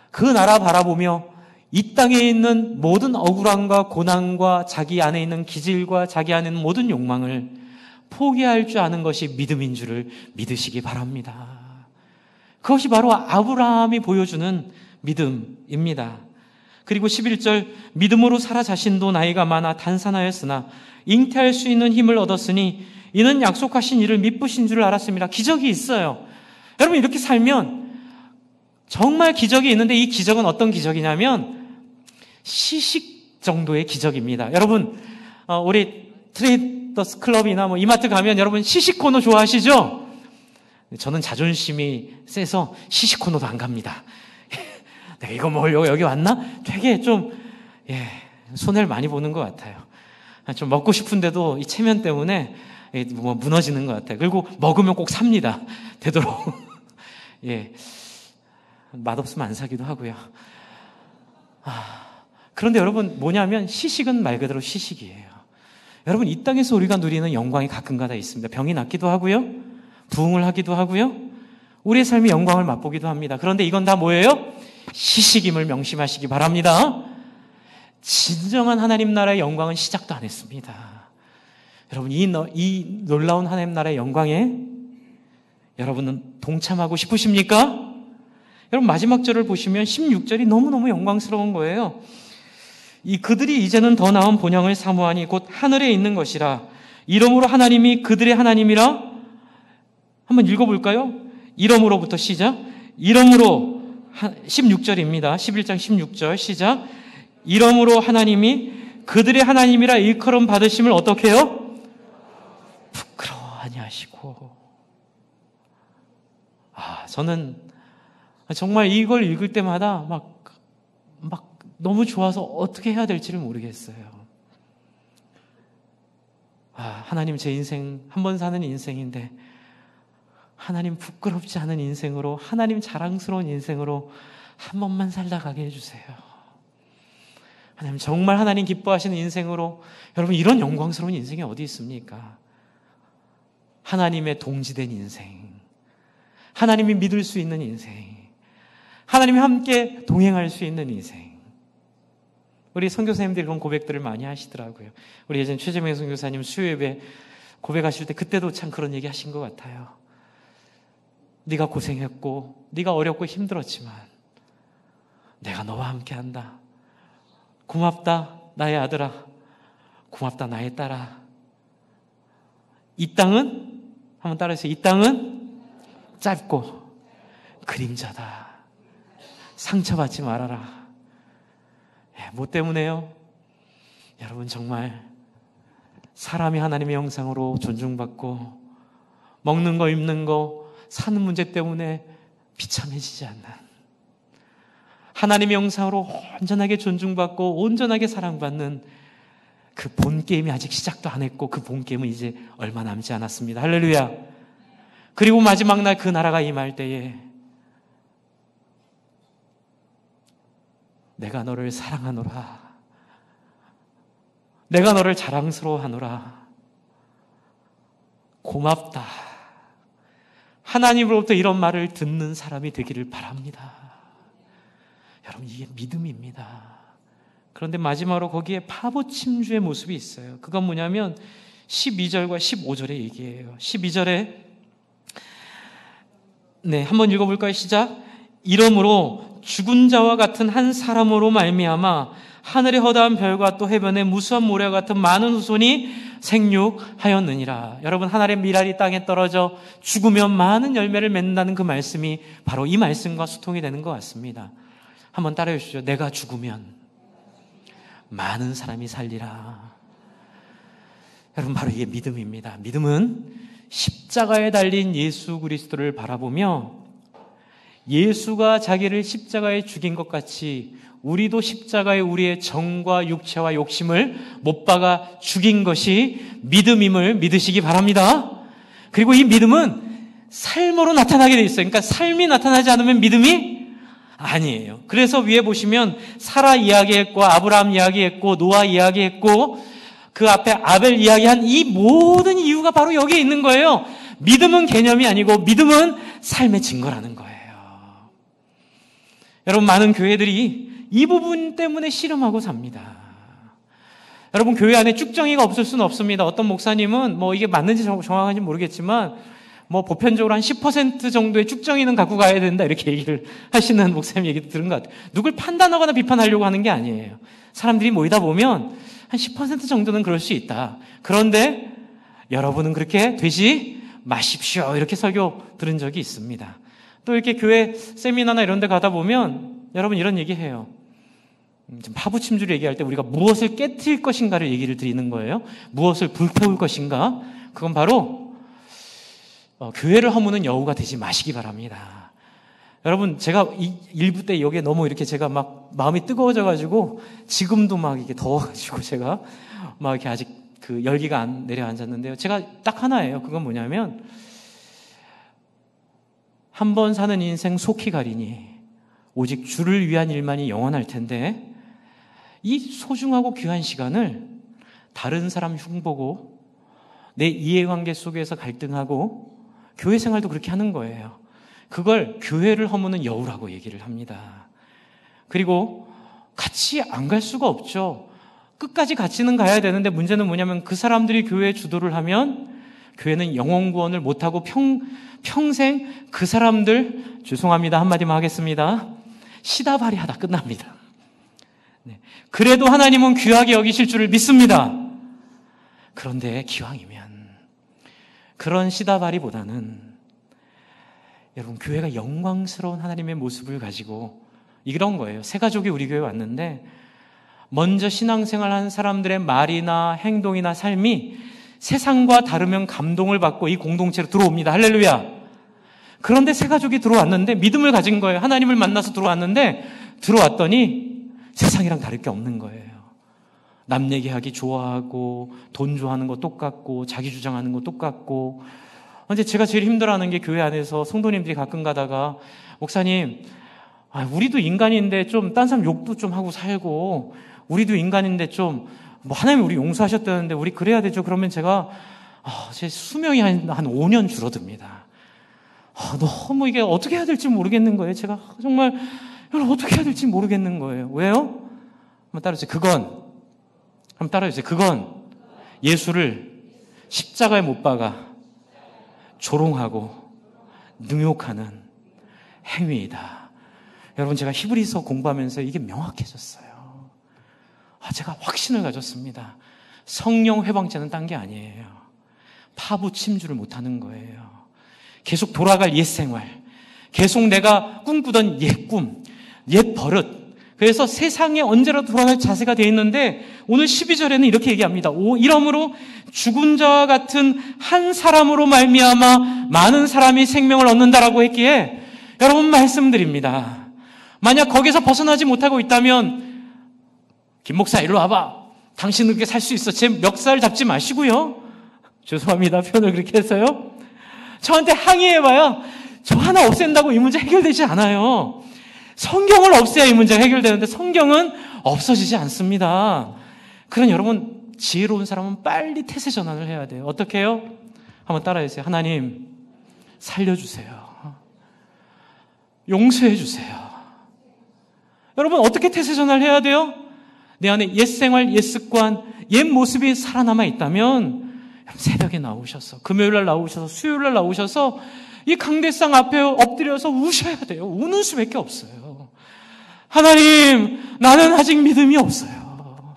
그 나라 바라보며 이 땅에 있는 모든 억울함과 고난과 자기 안에 있는 기질과 자기 안에 있는 모든 욕망을 포기할 줄 아는 것이 믿음인 줄을 믿으시기 바랍니다. 그것이 바로 아브라함이 보여주는 믿음입니다. 그리고 11절, 믿음으로 사라 자신도 나이가 많아 단산하였으나 잉태할 수 있는 힘을 얻었으니 이는 약속하신 이를 미쁘신 줄을 알았습니다. 기적이 있어요. 여러분, 이렇게 살면 정말 기적이 있는데, 이 기적은 어떤 기적이냐면 시식 정도의 기적입니다. 여러분, 우리 트레이더스 클럽이나 이마트 가면 여러분 시식 코너 좋아하시죠? 저는 자존심이 세서 시식 코너도 안 갑니다. 내가 이거 먹으려고 여기 왔나? 되게 좀 손해를 많이 보는 것 같아요. 좀 먹고 싶은데도 이 체면 때문에 무너지는 것 같아요. 그리고 먹으면 꼭 삽니다. 되도록. 맛없으면 안 사기도 하고요. 그런데 여러분, 뭐냐면 시식은 말 그대로 시식이에요. 여러분, 이 땅에서 우리가 누리는 영광이 가끔가다 있습니다. 병이 낫기도 하고요, 부흥을 하기도 하고요, 우리의 삶의 영광을 맛보기도 합니다. 그런데 이건 다 뭐예요? 시식임을 명심하시기 바랍니다. 진정한 하나님 나라의 영광은 시작도 안 했습니다. 여러분, 이 놀라운 하나님 나라의 영광에 여러분은 동참하고 싶으십니까? 여러분, 마지막 절을 보시면 16절이 너무너무 영광스러운 거예요. 그들이 이제는 더 나은 본향을 사모하니 곧 하늘에 있는 것이라. 이러므로 하나님이 그들의 하나님이라. 한번 읽어볼까요? 이러므로부터 시작. 이러므로 16절입니다. 11장 16절 시작. 이러므로 하나님이 그들의 하나님이라 일컬음 받으심을 어떻게 해요? 부끄러워하니 하시고. 저는 정말 이걸 읽을 때마다 막 너무 좋아서 어떻게 해야 될지를 모르겠어요. 하나님, 제 인생 한 번 사는 인생인데 하나님 부끄럽지 않은 인생으로, 하나님 자랑스러운 인생으로 한 번만 살다 가게 해주세요. 하나님, 정말 하나님 기뻐하시는 인생으로. 여러분, 이런 영광스러운 인생이 어디 있습니까? 하나님의 동지된 인생, 하나님이 믿을 수 있는 인생, 하나님이 함께 동행할 수 있는 인생. 우리 선교사님들이 그런 고백들을 많이 하시더라고요. 우리 예전 최재명 선교사님 수요예배 고백하실 때 그때도 참 그런 얘기 하신 것 같아요. 네가 고생했고 네가 어렵고 힘들었지만 내가 너와 함께한다. 고맙다 나의 아들아, 고맙다 나의 딸아. 이 땅은, 한번 따라해주세요. 이 땅은 짧고 그림자다. 상처받지 말아라. 뭐 때문에요? 여러분, 정말 사람이 하나님의 형상으로 존중받고 먹는 거, 입는 거, 사는 문제 때문에 비참해지지 않는, 하나님의 형상으로 온전하게 존중받고 온전하게 사랑받는 그 본 게임이 아직 시작도 안 했고 그 본 게임은 이제 얼마 남지 않았습니다. 할렐루야. 그리고 마지막 날 그 나라가 임할 때에 내가 너를 사랑하노라, 내가 너를 자랑스러워하노라, 고맙다. 하나님으로부터 이런 말을 듣는 사람이 되기를 바랍니다. 여러분, 이게 믿음입니다. 그런데 마지막으로 거기에 파보침주의 모습이 있어요. 그건 뭐냐면 12절과 15절의 얘기예요. 12절에 한번 읽어볼까요? 시작. 이러므로 죽은 자와 같은 한 사람으로 말미암아 하늘의 허다한 별과 또 해변의 무수한 모래와 같은 많은 후손이 생육하였느니라. 여러분, 하늘의 밀알이 땅에 떨어져 죽으면 많은 열매를 맺는다는 그 말씀이 바로 이 말씀과 수통이 되는 것 같습니다. 한번 따라해 주시죠. 내가 죽으면 많은 사람이 살리라. 여러분, 바로 이게 믿음입니다. 믿음은 십자가에 달린 예수 그리스도를 바라보며 예수가 자기를 십자가에 죽인 것 같이 우리도 십자가에 우리의 정과 육체와 욕심을 못 박아 죽인 것이 믿음임을 믿으시기 바랍니다. 그리고 이 믿음은 삶으로 나타나게 돼 있어요. 그러니까 삶이 나타나지 않으면 믿음이 아니에요. 그래서 위에 보시면 사라 이야기했고 아브라함 이야기했고 노아 이야기했고 그 앞에 아벨 이야기한 이 모든 이유가 바로 여기에 있는 거예요. 믿음은 개념이 아니고 믿음은 삶의 증거라는 거예요. 여러분, 많은 교회들이 이 부분 때문에 씨름하고 삽니다. 여러분, 교회 안에 쭉정이가 없을 수는 없습니다. 어떤 목사님은 이게 맞는지 정확한지 모르겠지만 보편적으로 한 10% 정도의 쭉정이는 갖고 가야 된다 이렇게 얘기를 하시는 목사님 얘기도 들은 것 같아요. 누굴 판단하거나 비판하려고 하는 게 아니에요. 사람들이 모이다 보면 한 10% 정도는 그럴 수 있다. 그런데 여러분은 그렇게 되지 마십시오. 이렇게 설교 들은 적이 있습니다. 또 이렇게 교회 세미나나 이런 데 가다 보면 여러분 이런 얘기 해요. 파부침주를 얘기할 때 우리가 무엇을 깨트릴 것인가를 얘기를 드리는 거예요. 무엇을 불태울 것인가? 그건 바로 교회를 허무는 여우가 되지 마시기 바랍니다. 여러분, 제가 이 일부 때 여기에 너무 이렇게 제가 막 마음이 뜨거워져가지고 지금도 막 이게 더워가지고 제가 막 이렇게 아직 그 열기가 안 내려앉았는데요. 제가 딱 하나예요. 그건 뭐냐면 한 번 사는 인생 속히 가리니 오직 주를 위한 일만이 영원할 텐데 이 소중하고 귀한 시간을 다른 사람 흉보고 내 이해관계 속에서 갈등하고 교회 생활도 그렇게 하는 거예요. 그걸 교회를 허무는 여우라고 얘기를 합니다. 그리고 같이 안 갈 수가 없죠. 끝까지 같이는 가야 되는데 문제는 뭐냐면 그 사람들이 교회에 주도를 하면 교회는 영혼 구원을 못하고 평생 그 사람들, 죄송합니다, 한마디만 하겠습니다, 시다발이 하다 끝납니다. 네. 그래도 하나님은 귀하게 여기실 줄을 믿습니다. 그런데 기왕이면 그런 시다발이보다는 여러분, 교회가 영광스러운 하나님의 모습을 가지고 이런 거예요. 새 가족이 우리 교회에 왔는데 먼저 신앙생활하는 사람들의 말이나 행동이나 삶이 세상과 다르면 감동을 받고 이 공동체로 들어옵니다. 할렐루야. 그런데 새 가족이 들어왔는데 믿음을 가진 거예요. 하나님을 만나서 들어왔는데 들어왔더니 세상이랑 다를 게 없는 거예요. 남 얘기하기 좋아하고 돈 좋아하는 거 똑같고 자기 주장하는 거 똑같고. 근데 제가 제일 힘들어하는 게 교회 안에서 성도님들이 가끔 가다가 목사님, 우리도 인간인데 좀 딴 사람 욕도 좀 하고 살고 우리도 인간인데 좀 하나님이 우리 용서하셨다는데 우리 그래야 되죠. 그러면 제가 제 수명이 한 5년 줄어듭니다. 너무 이게 어떻게 해야 될지 모르겠는 거예요. 제가 정말 이걸 어떻게 해야 될지 모르겠는 거예요. 왜요? 한번 따라해주세요. 그건 예수를 십자가에 못 박아 조롱하고 능욕하는 행위이다. 여러분, 제가 히브리서 공부하면서 이게 명확해졌어요. 제가 확신을 가졌습니다. 성령 회방죄는 딴 게 아니에요. 파부침주를 못하는 거예요. 계속 돌아갈 옛 생활, 계속 내가 꿈꾸던 옛 꿈, 옛 버릇. 그래서 세상에 언제라도 돌아갈 자세가 되어 있는데 오늘 12절에는 이렇게 얘기합니다. 이러므로 죽은 자와 같은 한 사람으로 말미암아 많은 사람이 생명을 얻는다라고 했기에 여러분 말씀드립니다. 만약 거기서 벗어나지 못하고 있다면 김 목사 일로 와봐. 당신은 그렇게 살 수 있어. 제 멱살 잡지 마시고요. 죄송합니다. 표현을 그렇게 해서요. 저한테 항의해봐야 저 하나 없앤다고 이 문제 해결되지 않아요. 성경을 없애야 이 문제가 해결되는데 성경은 없어지지 않습니다. 그런 여러분 지혜로운 사람은 빨리 태세 전환을 해야 돼요. 어떻게 해요? 한번 따라해주세요. 하나님 살려주세요. 용서해주세요. 여러분 어떻게 태세 전환을 해야 돼요? 내 안에 옛 생활, 옛 습관, 옛 모습이 살아남아 있다면 새벽에 나오셔서 금요일날 나오셔서 수요일날 나오셔서 이 강대상 앞에 엎드려서 우셔야 돼요. 우는 수밖에 없어요. 하나님, 나는 아직 믿음이 없어요.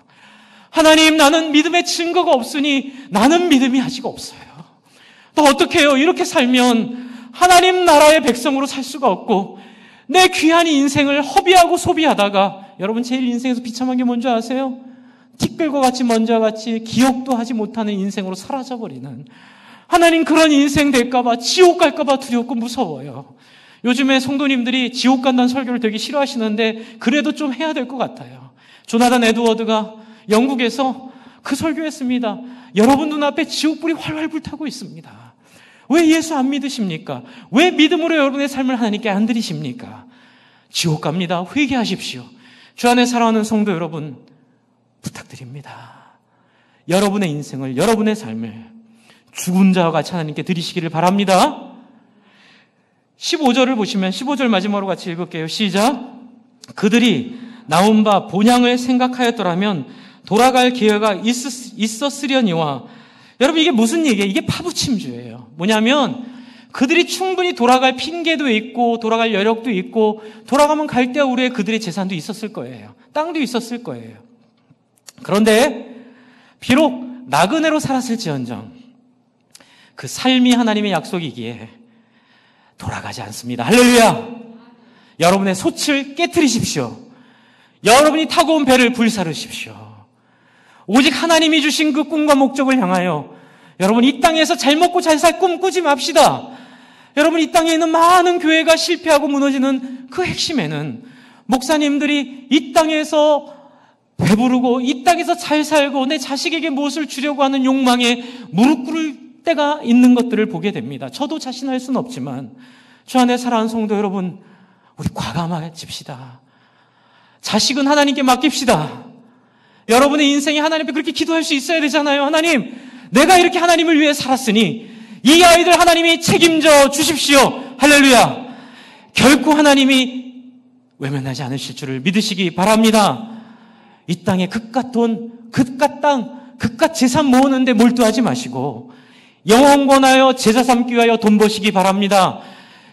하나님, 나는 믿음의 증거가 없으니 나는 믿음이 아직 없어요. 또 어떻게 해요? 이렇게 살면 하나님 나라의 백성으로 살 수가 없고 내 귀한 인생을 허비하고 소비하다가, 여러분 제일 인생에서 비참한 게 뭔지 아세요? 티끌과 같이 먼지와 같이 기억도 하지 못하는 인생으로 사라져버리는, 하나님 그런 인생 될까봐, 지옥 갈까봐 두렵고 무서워요. 요즘에 성도님들이 지옥 간다는 설교를 되게 싫어하시는데 그래도 좀 해야 될 것 같아요. 조나단 에드워드가 영국에서 그 설교했습니다. 여러분 눈앞에 지옥불이 활활 불타고 있습니다. 왜 예수 안 믿으십니까? 왜 믿음으로 여러분의 삶을 하나님께 안 드리십니까? 지옥 갑니다. 회개하십시오. 주 안에 사랑하는 성도 여러분, 부탁드립니다. 여러분의 인생을, 여러분의 삶을 죽은 자와 같이 하나님께 드리시기를 바랍니다. 15절을 보시면 15절 마지막으로 같이 읽을게요. 시작. 그들이 나온 바 본향을 생각하였더라면 돌아갈 기회가 있었으려니와. 여러분 이게 무슨 얘기예요? 이게 파부침주예요. 뭐냐면 그들이 충분히 돌아갈 핑계도 있고 돌아갈 여력도 있고 돌아가면 갈대우르에 그들의 재산도 있었을 거예요. 땅도 있었을 거예요. 그런데 비록 나그네로 살았을지언정 그 삶이 하나님의 약속이기에 돌아가지 않습니다. 할렐루야! 여러분의 솥을 깨트리십시오. 여러분이 타고 온 배를 불사르십시오. 오직 하나님이 주신 그 꿈과 목적을 향하여 여러분 이 땅에서 잘 먹고 잘 살 꿈 꾸지 맙시다. 여러분 이 땅에 있는 많은 교회가 실패하고 무너지는 그 핵심에는 목사님들이 이 땅에서 배부르고 이 땅에서 잘 살고 내 자식에게 무엇을 주려고 하는 욕망에 무릎 꿇을 때가 있는 것들을 보게 됩니다. 저도 자신할 수는 없지만 주 안에 사랑하는 성도 여러분, 우리 과감해집시다. 자식은 하나님께 맡깁시다. 여러분의 인생이 하나님 앞에 그렇게 기도할 수 있어야 되잖아요. 하나님, 내가 이렇게 하나님을 위해 살았으니 이 아이들 하나님이 책임져 주십시오. 할렐루야. 결코 하나님이 외면하지 않으실 줄을 믿으시기 바랍니다. 이 땅에 그깟 돈, 그깟 땅, 그깟 재산 모으는데 몰두하지 마시고 영혼 권하여 제자 삼기 위하여 돈 버시기 바랍니다.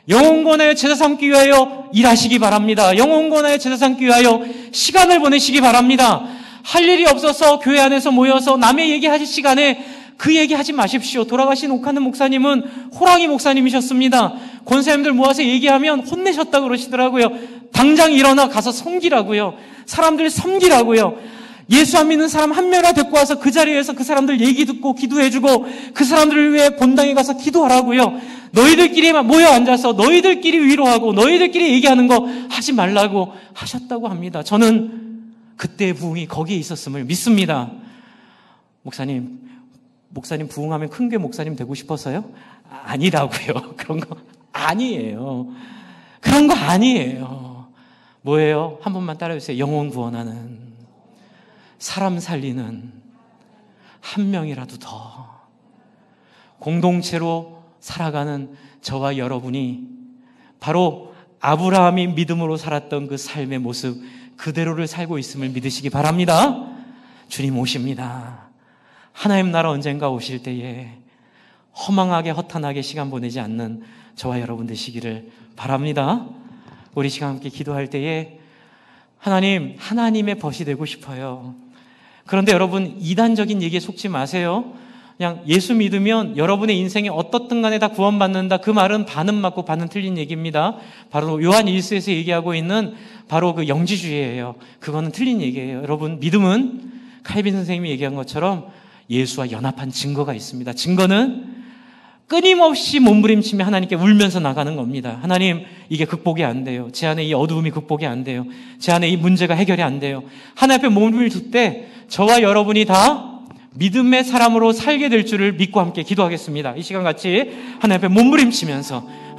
영혼 권하여 제자 삼기 위하여 일하시기 바랍니다. 영혼 권하여 제자 삼기 위하여 시간을 보내시기 바랍니다. 할 일이 없어서 교회 안에서 모여서 남의 얘기하실 시간에 그 얘기하지 마십시오. 돌아가신 옥하는 목사님은 호랑이 목사님이셨습니다. 권사님들 모아서 얘기하면 혼내셨다고 그러시더라고요. 당장 일어나 가서 섬기라고요. 사람들 섬기라고요. 예수 안 믿는 사람 한 명이나 데리고 와서 그 자리에서 그 사람들 얘기 듣고 기도해주고 그 사람들을 위해 본당에 가서 기도하라고요. 너희들끼리만 모여 앉아서 너희들끼리 위로하고 너희들끼리 얘기하는 거 하지 말라고 하셨다고 합니다. 저는 그때의 부흥이 거기에 있었음을 믿습니다. 목사님 부흥하면 큰교회 목사님 되고 싶어서요? 아니라고요. 그런 거 아니에요. 그런 거 아니에요. 뭐예요? 한 번만 따라해주세요. 영혼 구원하는, 사람 살리는 한 명이라도 더 공동체로 살아가는 저와 여러분이 바로 아브라함이 믿음으로 살았던 그 삶의 모습 그대로를 살고 있음을 믿으시기 바랍니다. 주님 오십니다. 하나님 나라 언젠가 오실 때에 허망하게 허탄하게 시간 보내지 않는 저와 여러분 되시기를 바랍니다. 우리 시간 함께 기도할 때에 하나님의 벗이 되고 싶어요. 그런데 여러분 이단적인 얘기에 속지 마세요. 그냥 예수 믿으면 여러분의 인생이 어떻든 간에 다 구원받는다. 그 말은 반은 맞고 반은 틀린 얘기입니다. 바로 요한 1서에서 얘기하고 있는 바로 그 영지주의예요. 그거는 틀린 얘기예요. 여러분 믿음은 칼빈 선생님이 얘기한 것처럼 예수와 연합한 증거가 있습니다. 증거는 끊임없이 몸부림치며 하나님께 울면서 나가는 겁니다. 하나님 이게 극복이 안 돼요. 제 안에 이 어두움이 극복이 안 돼요. 제 안에 이 문제가 해결이 안 돼요. 하나님 앞에 몸을 둘 때 저와 여러분이 다 믿음의 사람으로 살게 될 줄을 믿고 함께 기도하겠습니다. 이 시간 같이 하나님 앞에 몸부림치면서 하나님